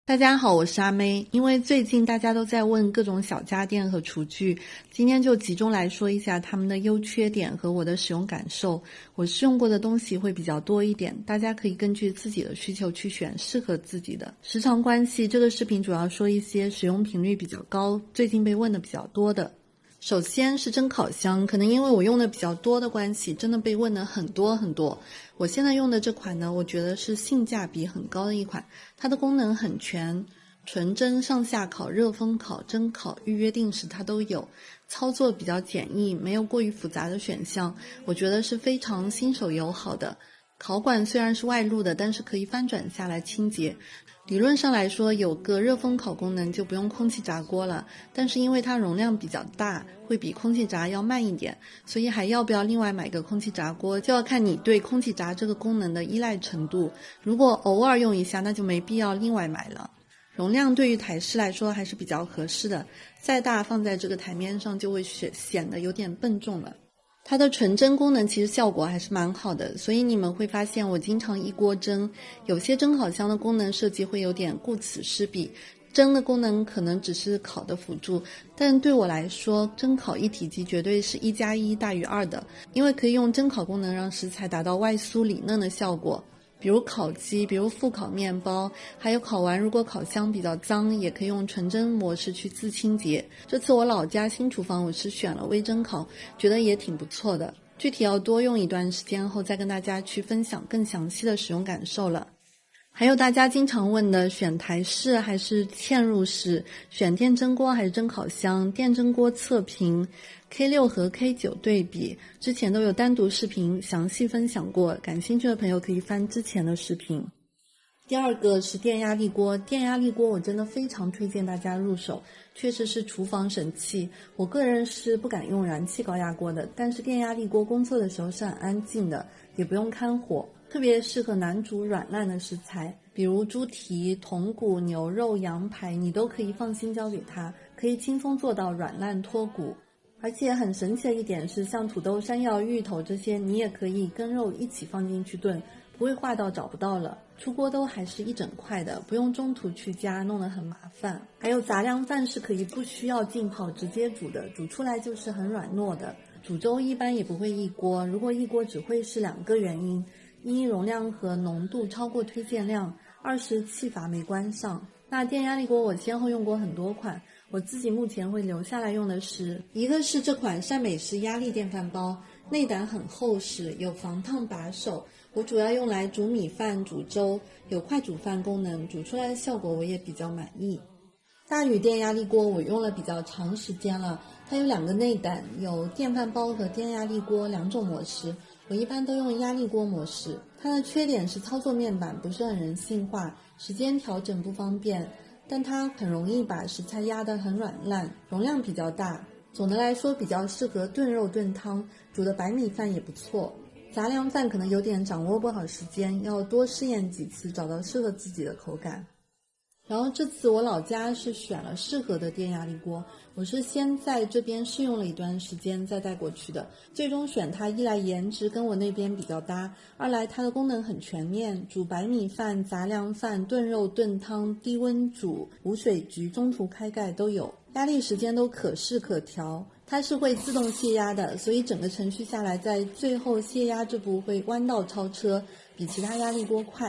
大家好，我是阿妹。因为最近大家都在问各种小家电和厨具，今天就集中来说一下它们的优缺点和我的使用感受。我试用过的东西会比较多一点，大家可以根据自己的需求去选适合自己的。时长关系，这个视频主要说一些使用频率比较高，最近被问的比较多的。首先是蒸烤箱，可能因为我用的比较多的关系，真的被问的很多。我现在用的这款呢，我觉得是性价比很高的一款，它的功能很全，纯蒸、上下烤、热风烤、蒸烤、预约定时它都有，操作比较简易，没有过于复杂的选项，我觉得是非常新手友好的。烤管虽然是外露的，但是可以翻转下来清洁。理论上来说，有个热风烤功能就不用空气炸锅了，但是因为它容量比较大，会比空气炸要慢一点，所以还要不要另外买个空气炸锅，就要看你对空气炸这个功能的依赖程度。如果偶尔用一下，那就没必要另外买了。容量对于台式来说还是比较合适的，再大放在这个台面上就会显得有点笨重了。它的纯蒸功能其实效果还是蛮好的，所以你们会发现我经常一锅蒸，有些蒸烤箱的功能设计会有点顾此失彼，蒸的功能可能只是烤的辅助，但对我来说，蒸烤一体机绝对是1+1大于2的，因为可以用蒸烤功能让食材达到外酥里嫩的效果。比如烤鸡，比如复烤面包，还有烤完如果烤箱比较脏，也可以用纯蒸模式去自清洁。这次我老家新厨房我是选了微蒸烤，觉得也挺不错的。具体要多用一段时间后再跟大家去分享更详细的使用感受了。还有大家经常问的，选台式还是嵌入式，选电蒸锅还是蒸烤箱，电蒸锅测评 K6 和 K9 对比，之前都有单独视频详细分享过，感兴趣的朋友可以翻之前的视频。第二个是电压力锅，电压力锅我真的非常推荐大家入手，确实是厨房神器。我个人是不敢用燃气高压锅的，但是电压力锅工作的时候是很安静的，也不用看火，特别适合难煮软烂的食材，比如猪蹄、筒骨、牛肉、羊排，你都可以放心交给它，可以轻松做到软烂脱骨。而且很神奇的一点是，像土豆、山药、芋头这些，你也可以跟肉一起放进去炖，不会化到找不到了，出锅都还是一整块的，不用中途去加，弄得很麻烦。还有杂粮饭是可以不需要浸泡直接煮的，煮出来就是很软糯的。煮粥一般也不会一锅，如果一锅只会是2个原因：一容量和浓度超过推荐量，2是气阀没关上。那电压力锅我先后用过很多款，我自己目前会留下来用的是，一个是这款善美式压力电饭煲，内胆很厚实，有防烫把手，我主要用来煮米饭、煮粥，有快煮饭功能，煮出来的效果我也比较满意。大宇电压力锅我用了比较长时间了，它有2个内胆，有电饭煲和电压力锅2种模式，我一般都用压力锅模式。它的缺点是操作面板不是很人性化，时间调整不方便，但它很容易把食材压得很软烂，容量比较大。总的来说比较适合炖肉炖汤，煮的白米饭也不错。杂粮饭可能有点掌握不好时间，要多试验几次，找到适合自己的口感。然后这次我老家是选了适合的电压力锅，我是先在这边试用了一段时间再带过去的，最终选它一来颜值跟我那边比较搭，二来它的功能很全面，煮白米饭、杂粮饭、炖肉、炖汤、低温煮、无水焗、中途开盖都有，压力时间都可视可调。它是会自动泄压的，所以整个程序下来，在最后泄压这步会弯道超车，比其他压力锅快。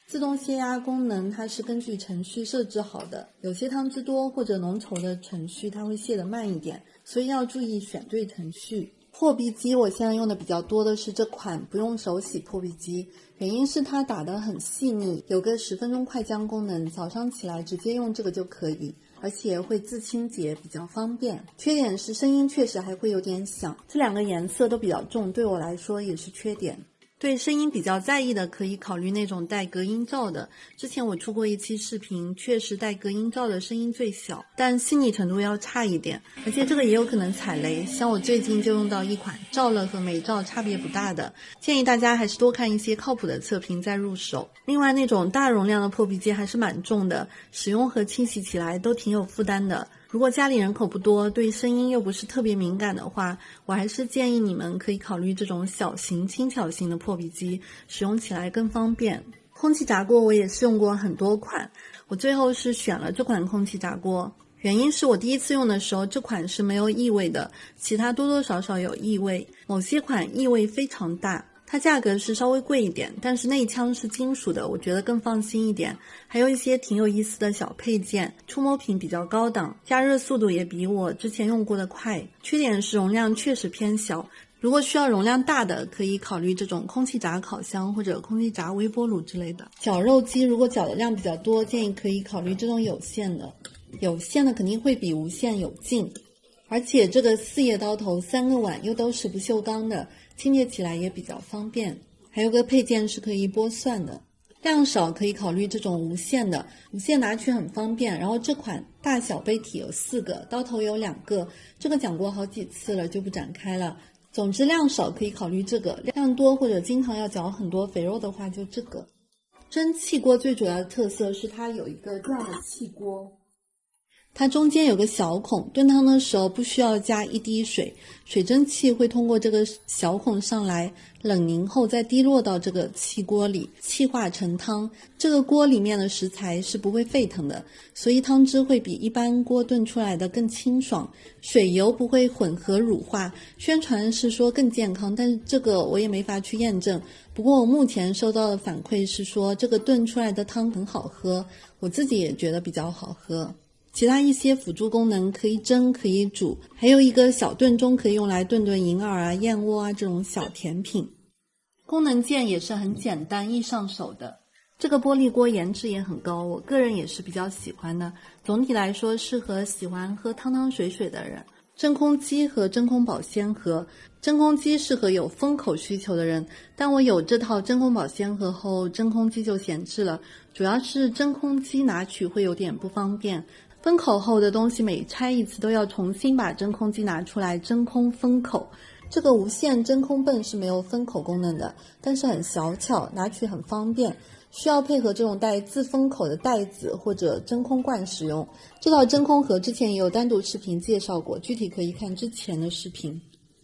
自动泄压功能它是根据程序设置好的，有些汤汁多或者浓稠的程序它会泄得慢一点，所以要注意选对程序。破壁机我现在用的比较多的是这款不用手洗破壁机，原因是它打得很细腻，有个10分钟快浆功能，早上起来直接用这个就可以，而且会自清洁，比较方便。缺点是声音确实还会有点响，这2个颜色都比较重，对我来说也是缺点。对声音比较在意的可以考虑那种带隔音罩的，之前我出过一期视频，确实带隔音罩的声音最小，但细腻程度要差一点，而且这个也有可能踩雷，像我最近就用到一款罩了和没罩差别不大的，建议大家还是多看一些靠谱的测评再入手。另外那种大容量的破壁机还是蛮重的，使用和清洗起来都挺有负担的。如果家里人口不多，对声音又不是特别敏感的话，我还是建议你们可以考虑这种小型轻巧型的破壁机，使用起来更方便。空气炸锅我也试用过很多款，我最后是选了这款空气炸锅，原因是我第一次用的时候这款是没有异味的，其他多多少少有异味，某些款异味非常大。它价格是稍微贵一点，但是内腔是金属的，我觉得更放心一点。还有一些挺有意思的小配件，触摸屏比较高档，加热速度也比我之前用过的快。缺点是容量确实偏小，如果需要容量大的，可以考虑这种空气炸烤箱或者空气炸微波炉之类的。绞肉机如果绞的量比较多，建议可以考虑这种有线的。有线的肯定会比无线有劲，而且这个4叶刀头3个碗又都是不锈钢的，清洁起来也比较方便。还有个配件是可以剥蒜的，量少可以考虑这种无线的，无线拿取很方便。然后这款大小杯体有4个，刀头有2个，这个讲过好几次了，就不展开了。总之量少可以考虑这个，量多或者经常要绞很多肥肉的话就这个。蒸汽锅最主要的特色是它有一个这样的气锅，它中间有个小孔，炖汤的时候不需要加一滴水，水蒸气会通过这个小孔上来，冷凝后再滴落到这个气锅里，气化成汤。这个锅里面的食材是不会沸腾的，所以汤汁会比一般锅炖出来的更清爽，水油不会混合乳化。宣传是说更健康，但是这个我也没法去验证。不过我目前收到的反馈是说这个炖出来的汤很好喝，我自己也觉得比较好喝。其他一些辅助功能可以蒸可以煮，还有一个小炖盅可以用来炖炖银耳啊、燕窝啊这种小甜品。功能键也是很简单易上手的。这个玻璃锅颜值也很高，我个人也是比较喜欢的。总体来说适合喜欢喝汤汤水水的人。真空机和真空保鲜盒，真空机适合有封口需求的人，但我有这套真空保鲜盒后，真空机就闲置了，主要是真空机拿取会有点不方便。封口后的东西每拆一次都要重新把真空机拿出来真空封口。这个无线真空泵是没有封口功能的，但是很小巧，拿取很方便，需要配合这种带自封口的袋子或者真空罐使用。这套真空盒之前也有单独视频介绍过，具体可以看之前的视频。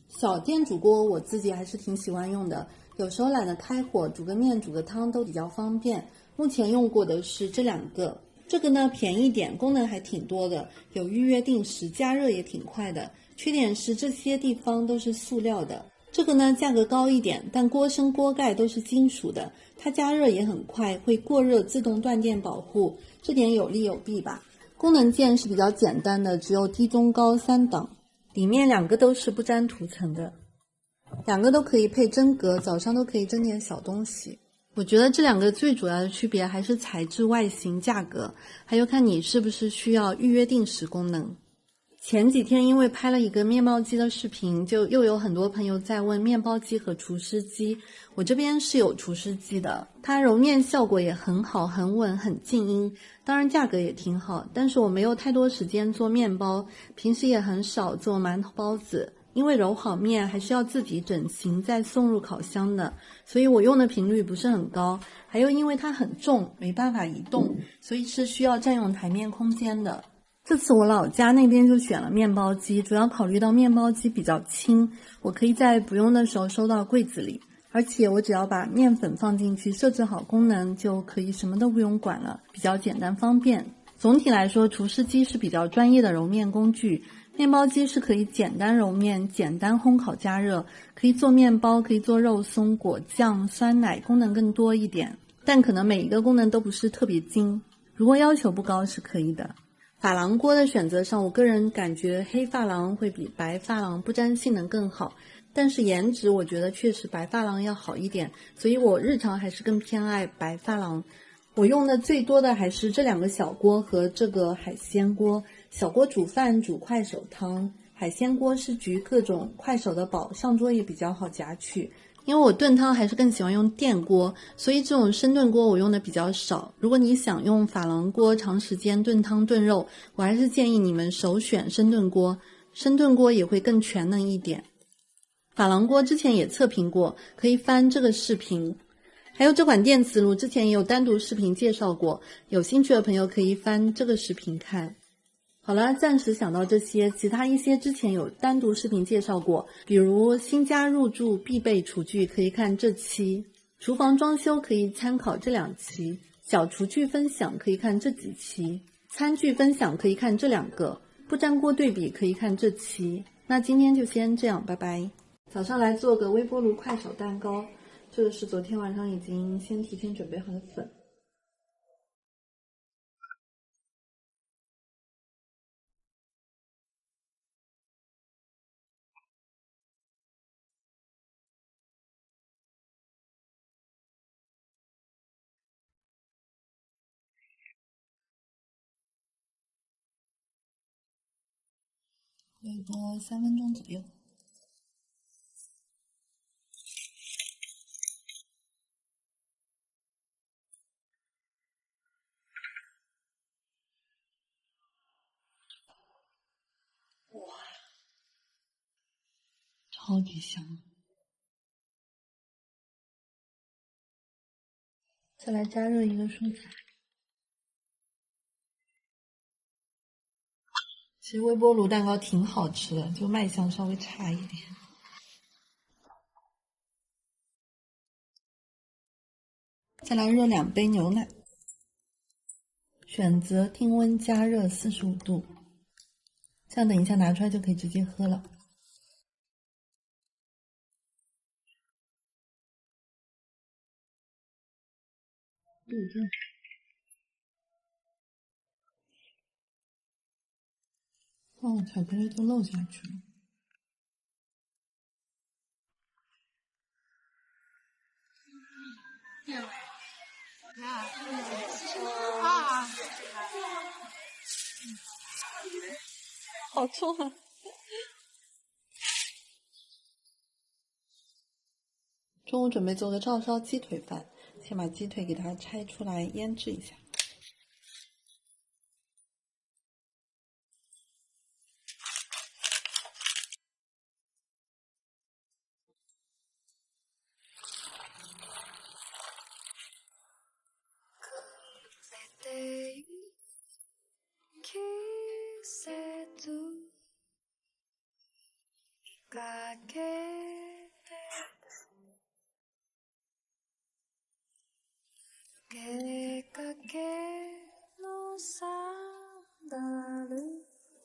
小电煮锅我自己还是挺喜欢用的，有时候懒得开火，煮个面煮个汤都比较方便。目前用过的是这2个。这个呢便宜点，功能还挺多的，有预约定时，加热也挺快的。缺点是这些地方都是塑料的。这个呢价格高一点，但锅身锅盖都是金属的，它加热也很快，会过热自动断电保护，这点有利有弊吧。功能键是比较简单的，只有低中高3档，里面2个都是不粘涂层的，2个都可以配蒸格，早上都可以蒸点小东西。我觉得这2个最主要的区别还是材质、外形、价格，还有看你是不是需要预约定时功能。前几天因为拍了一个面包机的视频，就又有很多朋友在问面包机和厨师机。我这边是有厨师机的，它揉面效果也很好，很稳，很静音，当然价格也挺好。但是我没有太多时间做面包，平时也很少做馒头包子，因为揉好面还是要自己整形再送入烤箱的，所以我用的频率不是很高。还有因为它很重，没办法移动，所以是需要占用台面空间的。这次我老家那边就选了面包机，主要考虑到面包机比较轻，我可以在不用的时候收到柜子里，而且我只要把面粉放进去，设置好功能就可以什么都不用管了，比较简单方便。总体来说，厨师机是比较专业的揉面工具，面包机是可以简单揉面、简单烘烤加热，可以做面包，可以做肉松、果酱、酸奶，功能更多一点，但可能每一个功能都不是特别精，如果要求不高是可以的。珐琅锅的选择上，我个人感觉黑珐琅会比白珐琅不粘性能更好，但是颜值我觉得确实白珐琅要好一点，所以我日常还是更偏爱白珐琅。我用的最多的还是这2个小锅和这个海鲜锅。小锅煮饭煮快手汤，海鲜锅是焗各种快手的宝，上桌也比较好夹取。因为我炖汤还是更喜欢用电锅，所以这种深炖锅我用的比较少。如果你想用珐琅锅长时间炖汤炖肉，我还是建议你们首选深炖锅，深炖锅也会更全能一点。珐琅锅之前也测评过，可以翻这个视频。还有这款电磁炉之前也有单独视频介绍过，有兴趣的朋友可以翻这个视频看。好了，暂时想到这些，其他一些之前有单独视频介绍过，比如新家入住必备厨具可以看这期，厨房装修可以参考这2期，小厨具分享可以看这几期，餐具分享可以看这2个，不粘锅对比可以看这期。那今天就先这样，拜拜。早上来做个微波炉快手蛋糕，这个是昨天晚上已经先提前准备好的粉。微波3分钟左右。哇，超级香！再来加热一个蔬菜。其实微波炉蛋糕挺好吃的，就卖相稍微差一点。再来热2杯牛奶，选择定温加热45度，这样等一下拿出来就可以直接喝了。哦，巧克力都漏下去了。好冲啊！中午准备做个照烧鸡腿饭，先把鸡腿给它拆出来腌制一下。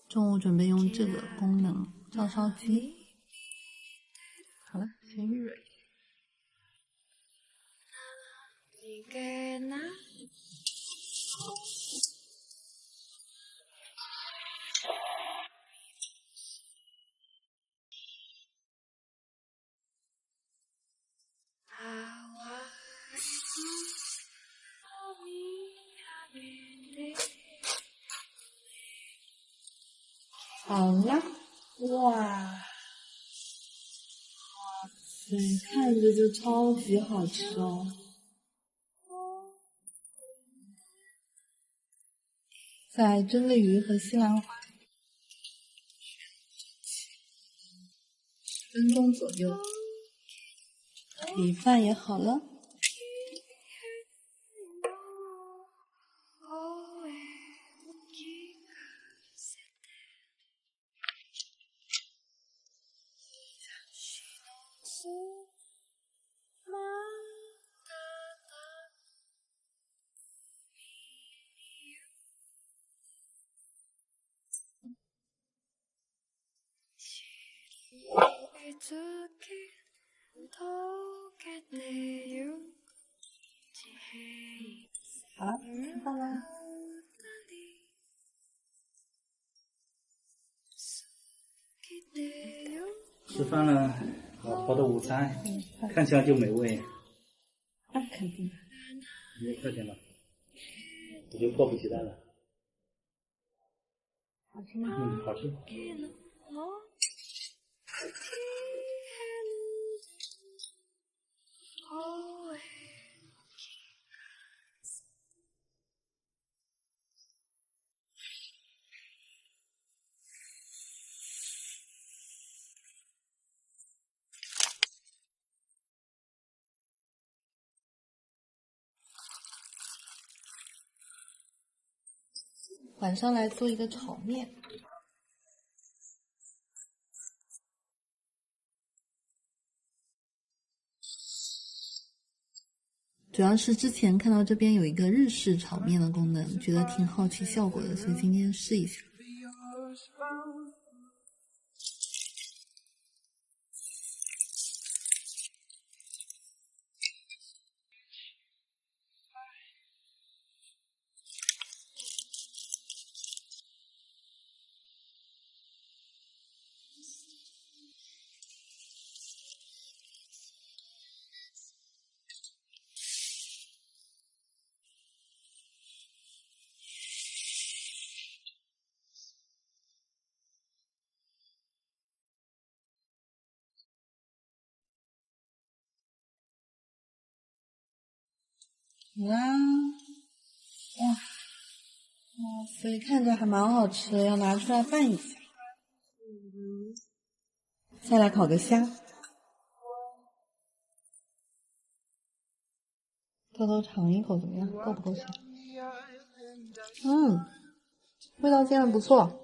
中午准备用这个功能照烧鸡。好了，先预热一下。好了，哇，看着就超级好吃哦。再蒸个鱼和西兰花，10分钟左右，米饭也好了。好了，吃饭啦。吃饭了，老婆的午餐，看起来就美味。那肯定。别客气了，我就迫不及待了。好吃吗？好吃。晚上来做一个炒面。主要是之前看到这边有一个日式炒面的功能，觉得挺好奇效果的，所以今天试一下。哇，所以看着还蛮好吃的，要拿出来拌一下。再来烤个虾，偷偷尝一口怎么样？够不够香？味道现在不错。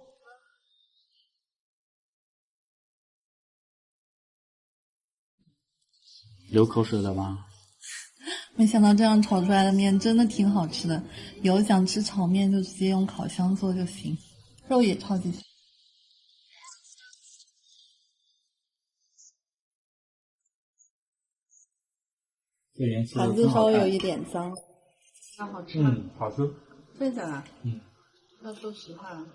流口水了吧？没想到这样炒出来的面真的挺好吃的。以后想吃炒面就直接用烤箱做就行，肉也超级香。这颜色盘子稍微有一点脏，那好吃吗？好吃。真的假的？嗯。要说实话，